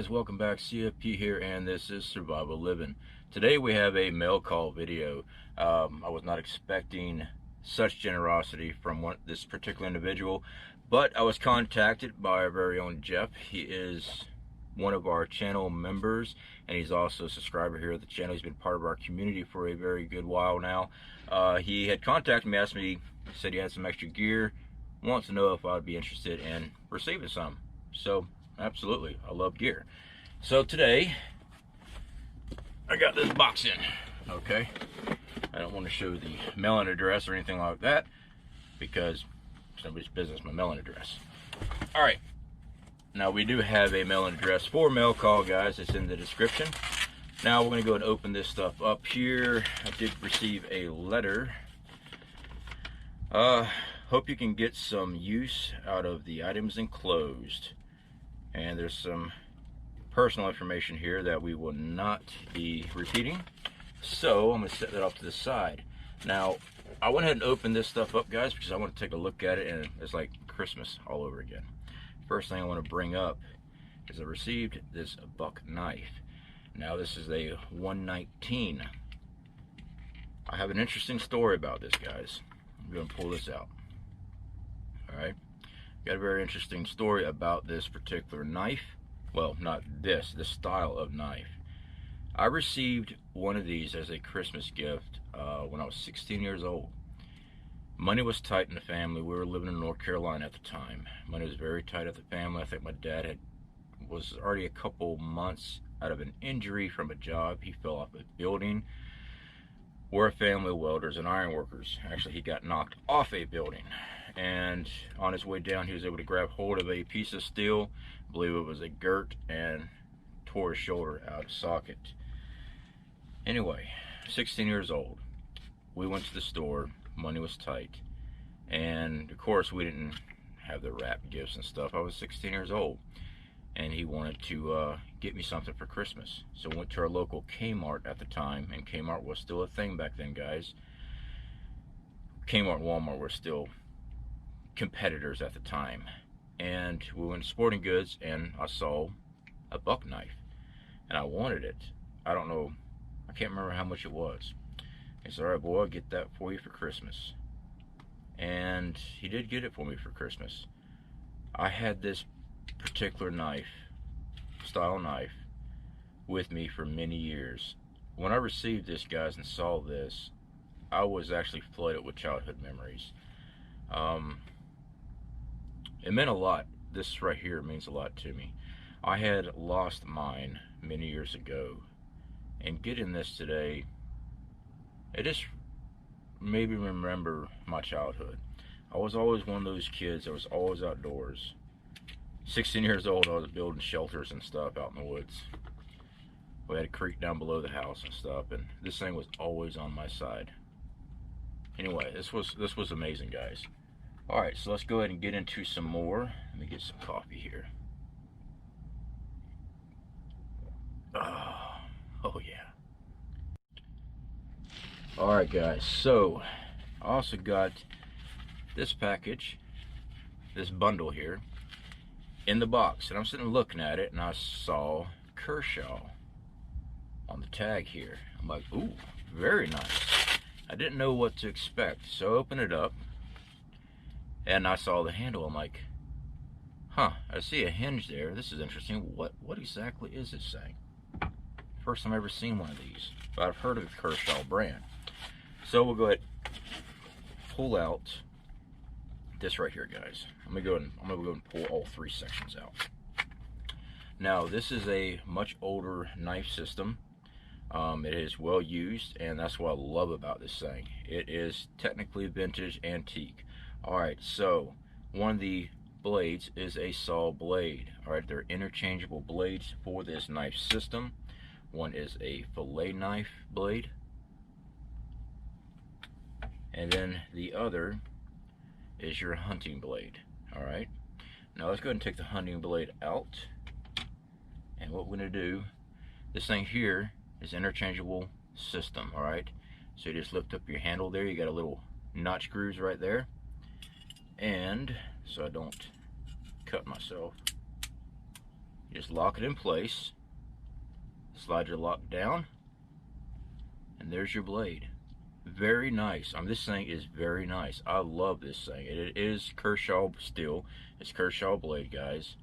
guys, welcome back. CFP here, and this is Survival Living. Today we have a mail call video. I was not expecting such generosity from this particular individual, but I was contacted by our very own Jeff. He is one of our channel members, and he's also a subscriber here at the channel. He's been part of our community for a very good while now. He had contacted me, asked me, said he had some extra gear, wants to know if I would be interested in receiving some. So absolutely, I love gear. So today I got this box in. Okay, I don't want to show the mailing address or anything like that because it's nobody's business, my mailing address. All right, now we do have a mailing address for mail call, guys. It's in the description. Now we're going to go and open this stuff up here. I did receive a letter. Hope you can get some use out of the items enclosed. And there's some personal information here that we will not be repeating. So I'm going to set that off to the side. Now, I went ahead and opened this stuff up, guys, because I want to take a look at it, and it's like Christmas all over again. First thing I want to bring up is I received this buck knife. Now, this is a 119. I have an interesting story about this, guys. I'm going to pull this out. All right. Got a very interesting story about this particular knife. Well, not this style of knife. I received one of these as a Christmas gift when I was 16 years old. Money was tight in the family. We were living in North Carolina at the time. Money was very tight at the family. I think my dad was already a couple months out of an injury from a job. He fell off a building. We're a family of welders and iron workers. Actually, he got knocked off a building, and on his way down he was able to grab hold of a piece of steel, I believe it was a girt, and tore his shoulder out of socket. Anyway, 16 years old, we went to the store. Money was tight, and of course we didn't have the wrap gifts and stuff. I was 16 years old, and he wanted to get me something for Christmas. So we went to our local Kmart at the time, and Kmart was still a thing back then, guys. Kmart and Walmart were still competitors at the time. And we went to Sporting Goods, and I saw a buck knife, and I wanted it. I don't know, I can't remember how much it was. He said, all right, boy, I'll get that for you for Christmas. And he did get it for me for Christmas. I had this particular style knife with me for many years. When I received this, guys, and saw this, I was actually flooded with childhood memories. It meant a lot. This right here means a lot to me. I had lost mine many years ago, and getting this today, it just made me remember my childhood. I was always one of those kids that was always outdoors. 16 years old, I was building shelters and stuff out in the woods. We had a creek down below the house and stuff, and this thing was always on my side. Anyway, this was amazing, guys. All right, so let's go ahead and get into some more. Let me get some coffee here. Oh yeah. All right, guys, so I also got this package, this bundle here, in the box, and I'm sitting looking at it, and I saw Kershaw on the tag here. I'm like, ooh, very nice. I didn't know what to expect, so I opened it up, and I saw the handle. I'm like, huh, I see a hinge there. This is interesting. What exactly is this thing? First time I've ever seen one of these, but I've heard of the Kershaw brand. So we'll go ahead and pull out this right here, guys. I'm gonna go and pull all three sections out. Now, this is a much older knife system. It is well used, and that's what I love about this thing. It is technically vintage antique. All right, so one of the blades is a saw blade. All right, they're interchangeable blades for this knife system. One is a fillet knife blade, and then the other is your hunting blade. All right, now let's go ahead and take the hunting blade out, and what we're going to do, this thing here is interchangeable system. All right, so you just lift up your handle there. You got a little notch grooves right there, and so I don't cut myself, You just lock it in place, slide your lock down, and there's your blade. Very nice. This thing is very nice. I love this thing. It is Kershaw steel. It's Kershaw blade, guys.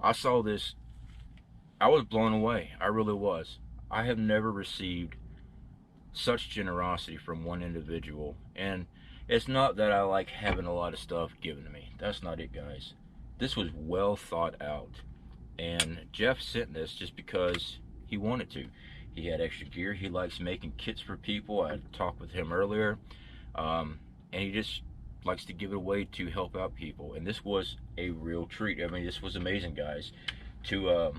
I saw this, I was blown away. I really was. I have never received such generosity from one individual. And it's not that I like having a lot of stuff given to me. That's not it, guys. This was well thought out. And Jeff sent this just because he wanted to. He had extra gear. He likes making kits for people. I talked with him earlier. And he just likes to give it away to help out people. And this was a real treat. I mean, this was amazing, guys. To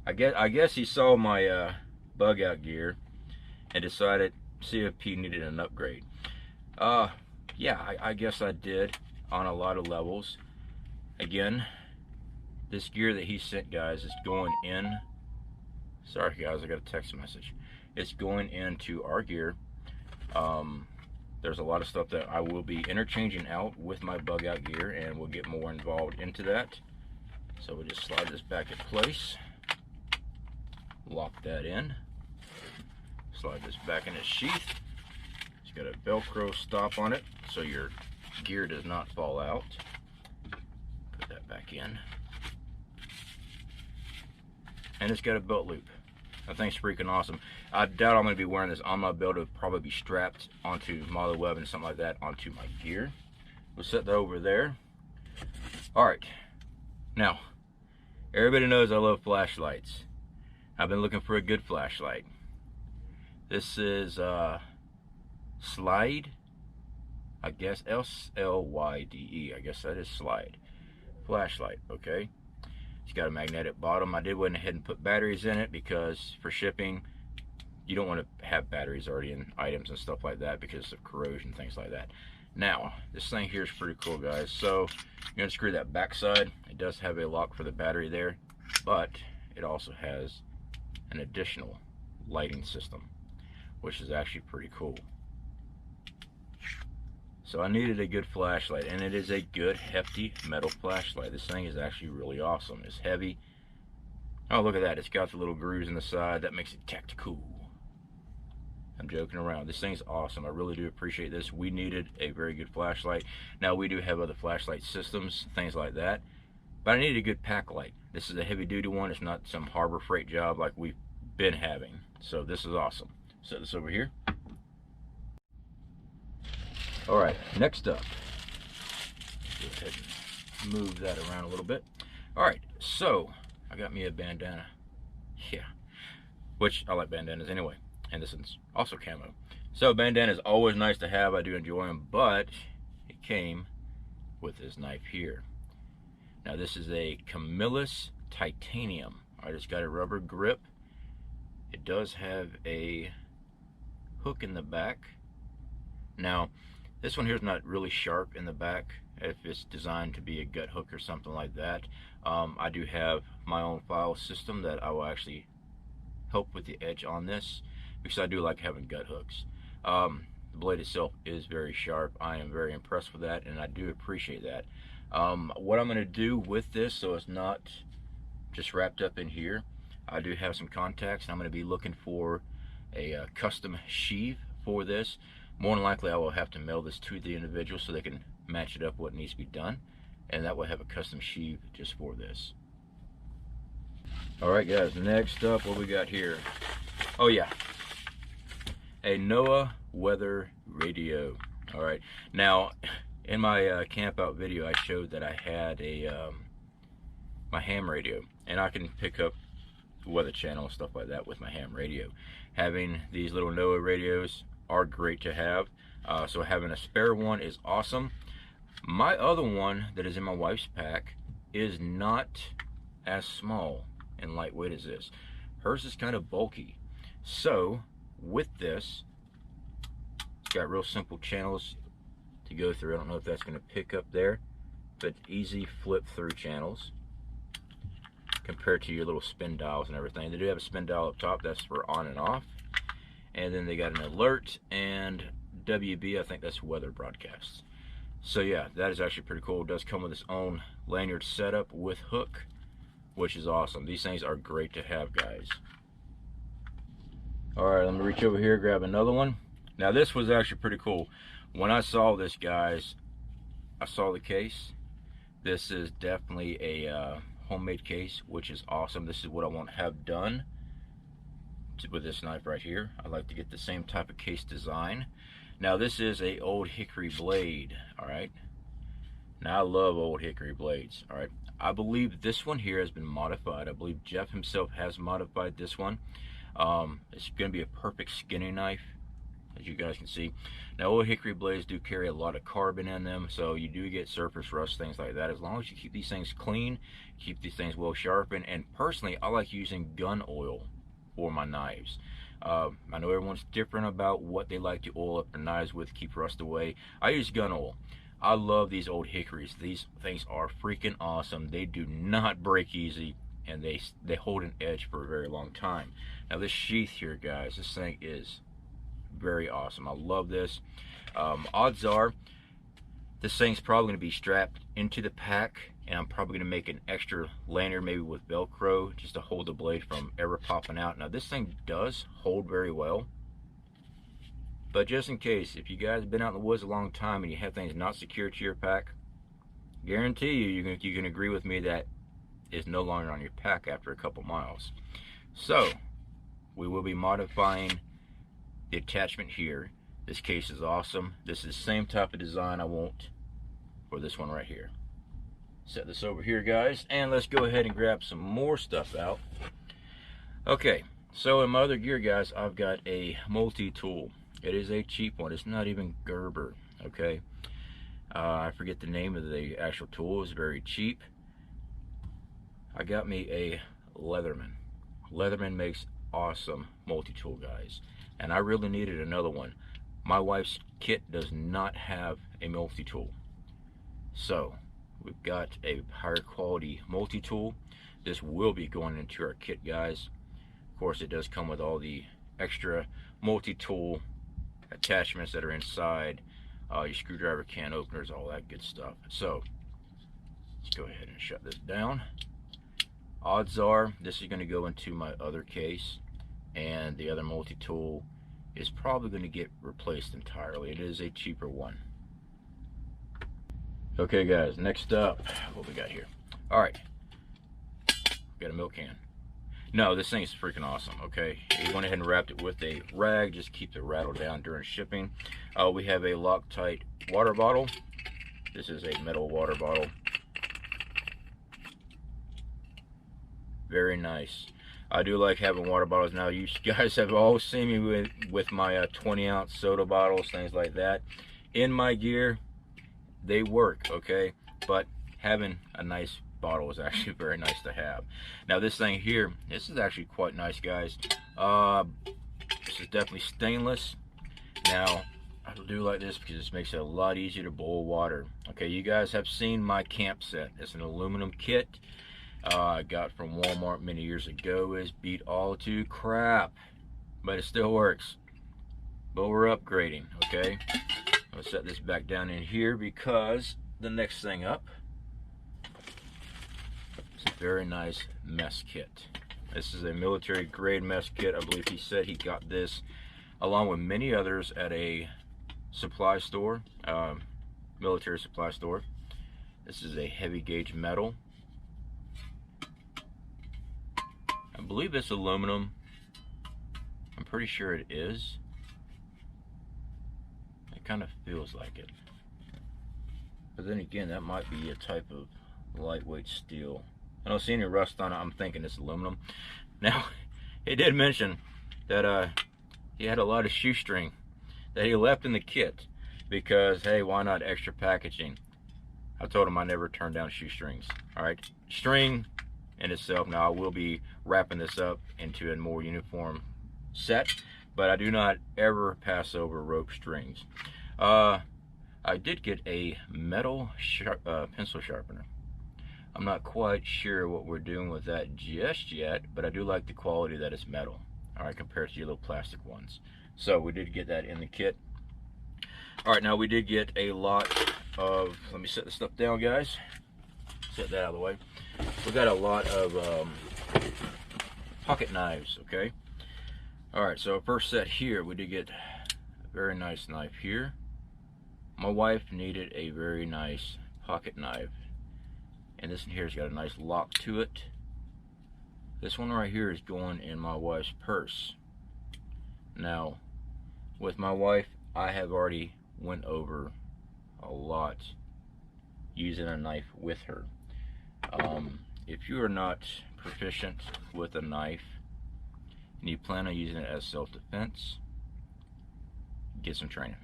I guess he saw my bug out gear and decided to see if he needed an upgrade. Yeah, I guess I did on a lot of levels. Again, this gear that he sent, guys, is going in. Sorry guys, I got a text message. It's going into our gear. There's a lot of stuff that I will be interchanging out with my bug out gear, and we'll get more involved into that. So we'll just slide this back in place, lock that in, slide this back in its sheath. It's got a Velcro stop on it so your gear does not fall out. Put that back in. And it's got a belt loop. That thing's freaking awesome. I doubt I'm going to be wearing this on my belt. It'll probably be strapped onto Molly Web and something like that onto my gear. We'll set that over there. Alright. Now, everybody knows I love flashlights. I've been looking for a good flashlight. This is Slide. I guess S-L-Y-D-E. I guess that is Slide. Flashlight, okay? It's got a magnetic bottom. I did went ahead and put batteries in it because for shipping, you don't want to have batteries already in items and stuff like that because of corrosion, things like that. Now, this thing here is pretty cool, guys. So, you're going to screw that back side. It does have a lock for the battery there, but it also has an additional lighting system, which is actually pretty cool. So I needed a good flashlight, and it is a good hefty metal flashlight. This thing is actually really awesome. It's heavy. Oh, look at that. It's got the little grooves in the side. That makes it tactical. I'm joking around. This thing's awesome. I really do appreciate this. We needed a very good flashlight. Now, we do have other flashlight systems, things like that, but I needed a good pack light. This is a heavy duty one. It's not some Harbor Freight job like we've been having. So this is awesome. Set this over here. All right, next up, go ahead and move that around a little bit. All right, so I got me a bandana. Yeah, which I like bandanas anyway, and this is also camo. So bandana is always nice to have. I do enjoy them, but it came with this knife here. Now this is a Camillus titanium. I just got a rubber grip. It does have a hook in the back. Now, this one here is not really sharp in the back if it's designed to be a gut hook or something like that. I do have my own file system that I will actually help with the edge on this because I do like having gut hooks. The blade itself is very sharp. I am very impressed with that, and I do appreciate that. What I'm going to do with this so it's not just wrapped up in here, I do have some contacts, and I'm going to be looking for a custom sheath for this. More than likely I will have to mail this to the individual so they can match it up what needs to be done, and that will have a custom sheath just for this. Alright guys, next up what we got here. Oh yeah, a NOAA weather radio. Alright, now in my camp out video I showed that I had a my ham radio, and I can pick up weather channel and stuff like that with my ham radio. Having these little NOAA radios are great to have, so having a spare one is awesome. My other one that is in my wife's pack is not as small and lightweight as this. Hers is kind of bulky, so with this it's got real simple channels to go through. I don't know if that's going to pick up there, but easy flip through channels compared to your little spin dials and everything. They do have a spin dial up top, that's for on and off. And then they got an alert and WB, I think that's weather broadcasts. So yeah, that is actually pretty cool. It does come with its own lanyard setup with hook. which is awesome. These things are great to have, guys. All right, let me reach over here, grab another one. Now this was actually pretty cool. When I saw this, guys, I saw the case. This is definitely a homemade case, which is awesome. This is what I want to have done with this knife right here. I like to get the same type of case design. Now this is a old Hickory Blade. All right. Now I love old Hickory blades. All right. I believe this one here has been modified. I believe Jeff himself has modified this one. It's going to be a perfect skinning knife, as you guys can see. Now old Hickory blades do carry a lot of carbon in them, so you do get surface rust, things like that. As long as you keep these things clean, keep these things well sharpened. And personally, I like using gun oil for my knives. I know everyone's different about what they like to oil up their knives with, keep rust away. I use gun oil. I love these old hickories. These things are freaking awesome. They do not break easy, and they hold an edge for a very long time. Now this sheath here, guys, this thing is very awesome. I love this. Odds are this thing's probably going to be strapped into the pack, and I'm probably going to make an extra lanyard, maybe with Velcro, just to hold the blade from ever popping out. Now this thing does hold very well, but just in case, if you guys have been out in the woods a long time and you have things not secured to your pack, guarantee you can agree with me that it's no longer on your pack after a couple miles. So we will be modifying the attachment here. This case is awesome. This is the same type of design I want for this one right here. Set this over here, guys, and let's go ahead and grab some more stuff out. Okay, so in my other gear, guys, I've got a multi-tool. It is a cheap one. It's not even Gerber, okay? I forget the name of the actual tool. It's very cheap. I got me a Leatherman. Leatherman makes awesome multi-tool, guys, and I really needed another one. My wife's kit does not have a multi-tool, so we've got a higher quality multi-tool. This will be going into our kit, guys. Of course, it does come with all the extra multi-tool attachments that are inside, your screwdriver can openers, all that good stuff. So let's go ahead and shut this down. Odds are this is going to go into my other case, and the other multi-tool is probably going to get replaced entirely. It is a cheaper one. Okay, guys, next up, what we got here? All right, got a milk can. No, this thing is freaking awesome, okay? We went ahead and wrapped it with a rag, just keep the rattle down during shipping. We have a Loctite water bottle. This is a metal water bottle. Very nice. I do like having water bottles now. You guys have all seen me with my 20-ounce soda bottles, things like that. In my gear, they work, okay? But having a nice bottle is actually very nice to have. Now this thing here, this is actually quite nice, guys. This is definitely stainless. Now I do like this because this makes it a lot easier to boil water. Okay, you guys have seen my camp set. It's an aluminum kit I got from Walmart many years ago. It's beat all to crap, but it still works. But we're upgrading, okay? I'll set this back down in here because the next thing up is a very nice mess kit. This is a military grade mess kit. I believe he said he got this along with many others at a supply store, military supply store. This is a heavy gauge metal. I believe it's aluminum. I'm pretty sure it is. It kind of feels like it. But then again, that might be a type of lightweight steel. I don't see any rust on it. I'm thinking it's aluminum. Now, he did mention that he had a lot of shoestring that he left in the kit because, hey, why not extra packaging? I told him I never turn down shoestrings. All right, string in itself. Now I will be wrapping this up into a more uniform set, but I do not ever pass over rope strings. I did get a metal pencil sharpener. I'm not quite sure what we're doing with that just yet, but I do like the quality that it's metal, all right, compared to your little plastic ones. So we did get that in the kit. All right, now we did get a lot of, let me set this stuff down, guys. set that out of the way. We got a lot of pocket knives, okay? Alright, so first set here, we did get a very nice knife here. My wife needed a very nice pocket knife. And this one here has got a nice lock to it. This one right here is going in my wife's purse. Now, with my wife, I have already went over a lot using a knife with her. If you are not proficient with a knife and you plan on using it as self-defense, get some training,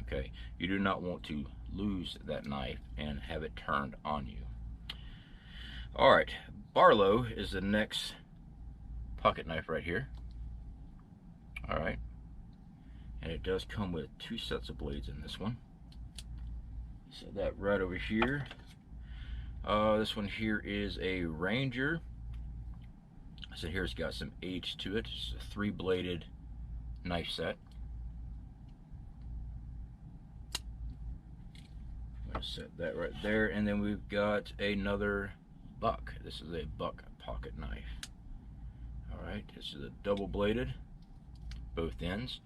okay? You do not want to lose that knife and have it turned on you. Alright, Barlow is the next pocket knife right here. Alright, and it does come with 2 sets of blades in this one. Set that right over here. This one here is a Ranger. So here it's got some age to it. It's a 3-bladed knife set. I'm going to set that right there. And then we've got another buck. This is a buck pocket knife. Alright, this is a double-bladed, both ends.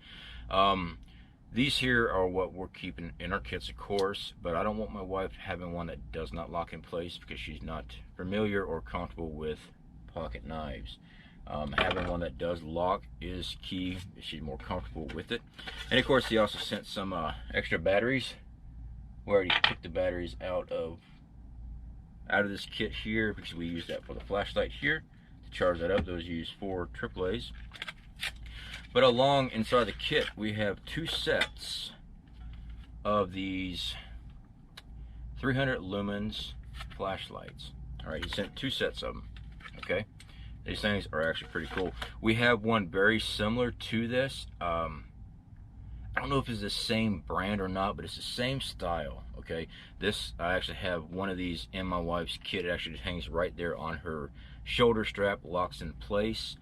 These here are what we're keeping in our kits, of course, but I don't want my wife having one that does not lock in place because she's not familiar or comfortable with pocket knives. Having one that does lock is key. She's more comfortable with it. And of course, he also sent some extra batteries. We already took the batteries out of this kit here because we use that for the flashlight here to charge that up. Those use 4 AAAs. But along inside the kit, we have 2 sets of these 300 lumens flashlights. All right, he sent 2 sets of them. Okay, these things are actually pretty cool. We have one very similar to this. I don't know if it's the same brand or not, but it's the same style. Okay, this, I actually have one of these in my wife's kit. It actually hangs right there on her shoulder strap, locks in place.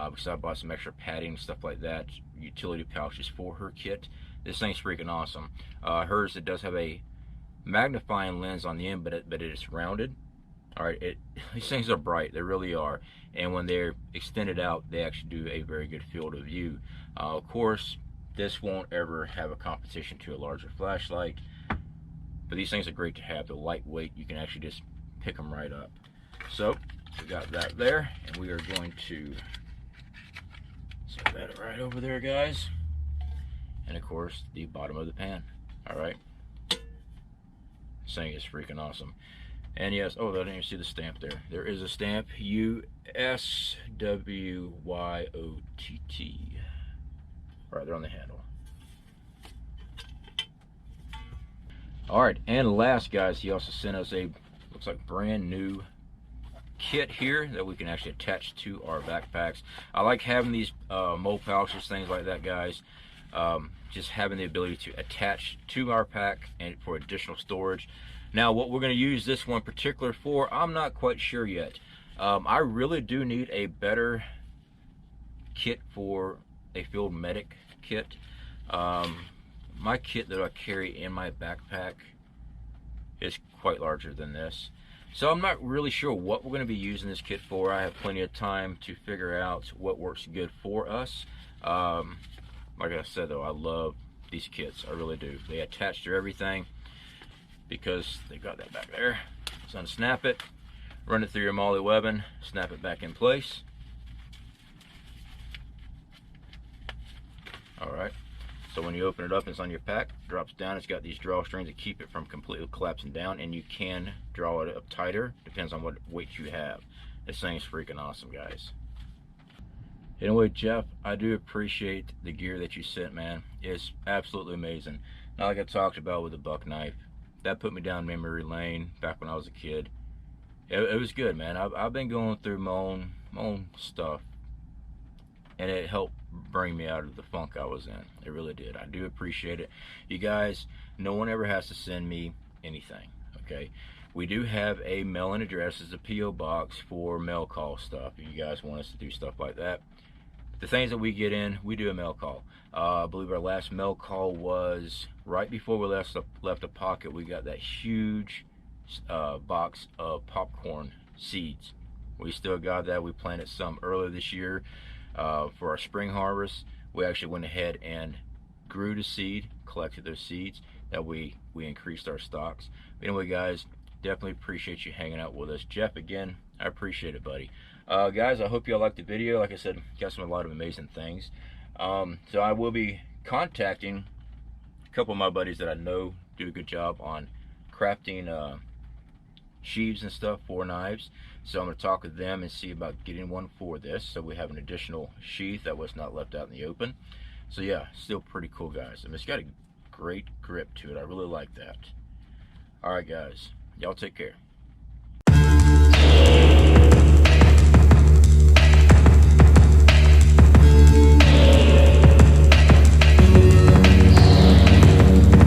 Because I bought some extra padding, stuff like that, utility pouches for her kit. This thing's freaking awesome. Hers, it does have a magnifying lens on the end, but it is rounded. All right, these things are bright, they really are. And when they're extended out, they actually do a very good field of view. Of course, this won't ever have a competition to a larger flashlight, but these things are great to have. They're lightweight, you can actually just pick them right up. So, we got that there, and we are going to set that right over there, guys. And of course, the bottom of the pan. Alright. This thing is freaking awesome. And yes, oh, I didn't even see the stamp there. There is a stamp, USWYOTT. Right there on the handle. Alright, and last, guys, he also sent us a, looks like brand new kit here that we can actually attach to our backpacks. I like having these mole pouches, things like that, guys. Just having the ability to attach to our pack and for additional storage. Now, what we're going to use this one particular for, I'm not quite sure yet. I really do need a better kit for a field medic kit. My kit that I carry in my backpack is quite larger than this. So I'm not really sure what we're going to be using this kit for. I have plenty of time to figure out what works good for us. Like I said, though, I love these kits. I really do. They attach to everything because they got that back there. So unsnap it, run it through your MOLLE webbing, snap it back in place. Alright. So when you open it up, it's on your pack, drops down, it's got these drawstrings to keep it from completely collapsing down, and you can draw it up tighter, depends on what weight you have. This thing is freaking awesome, guys. Anyway, Jeff, I do appreciate the gear that you sent, man. It's absolutely amazing. Now, like I talked about with the buck knife, that put me down memory lane back when I was a kid. It was good, man. I've been going through my own stuff, and it helped bring me out of the funk I was in. It really did. I do appreciate it. You guys, no one ever has to send me anything, okay? We do have a mailing address as a P.O. box for mail call stuff. If you guys want us to do stuff like that. The things that we get in, we do a mail call. I believe our last mail call was right before we left the pocket. We got that huge box of popcorn seeds. We still got that. We planted some earlier this year for our spring harvest. We actually went ahead and grew the seed, collected those seeds, that we increased our stocks. But anyway, guys, definitely appreciate you hanging out with us. Jeff, again, I appreciate it, buddy. Guys, I hope y'all liked the video. Like I said, got a lot of amazing things. So I will be contacting a couple of my buddies that I know do a good job on crafting sheaves and stuff for knives. So I'm going to talk with them and see about getting one for this, so we have an additional sheath that was not left out in the open. So yeah, still pretty cool, guys. I mean, it's got a great grip to it. I really like that. All right, guys, y'all take care.